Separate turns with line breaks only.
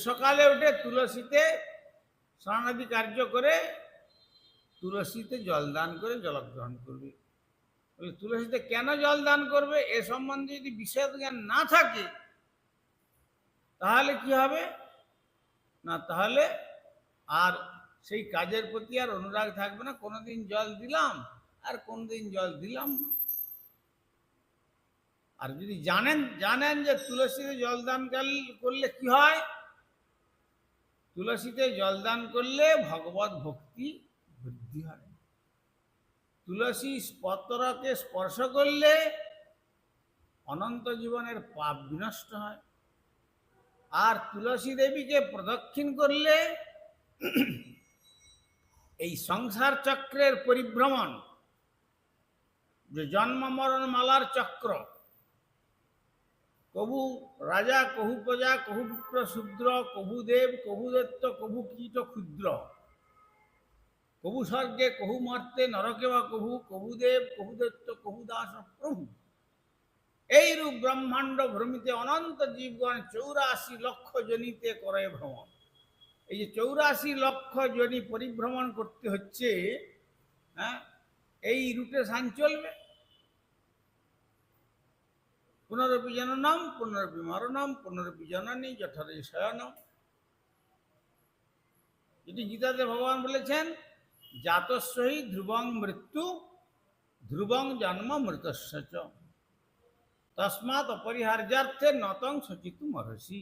সকালে উঠে তুলসীতে স্নানাদি কার্য করে তুলসীতে জল দান করে জলগ্রহণ করবে। বলে তুলসীতে কেন জল দান করবে এ সম্বন্ধে যদি বিশেষ জ্ঞান না থাকে তাহলে কি হবে না, তাহলে আর সেই কাজের প্রতি আর অনুরাগ থাকবে না। কোনোদিন জল দিলাম আর কোনদিন জল দিলাম না। আর যদি জানেন যে তুলসীতে জলদান করলে কি হয়, তুলসীতে জলদান করলে ভগবত ভক্তি বৃদ্ধি হয়। তুলসী পত্রকে স্পর্শ করলে অনন্ত জীবনের পাপ বিনষ্ট হয়। আর তুলসী দেবীকে প্রদক্ষিণ করলে এই সংসার চক্রের পরিভ্রমণ, যে জন্ম মরণ মালার চক্র, কভু রাজা কভু প্রজা কভু বিপ্র শূদ্র কভু দেব কভু দৈত্য কভু কীট ক্ষুদ্র, কভু স্বর্গে কভু মর্তে নরকে বা কভু, কভু দেব কভু দৈত্য কভু দাস প্রভু, এইরূপ ব্রহ্মাণ্ড ভ্রমিতে অনন্ত জীবগণ 84 লক্ষ জনিতে করে ভ্রমণ। এই যে 84 লক্ষ জনি পরিভ্রমণ করতে হচ্ছে, হ্যাঁ, এই রুটে সান চলবে। পুনরপি জননম পুনরপি মরণম পুনরপি জননী জঠরে শয়নম। যেটি গীতাতে ভগবান বলেছেন, জাতস্যই ধ্রুবং মৃত্যু ধ্রুবং জন্ম মৃতস্য চ তস্মাৎ অপরিহার্যার্থে নতং শচিতুম অর্হসি।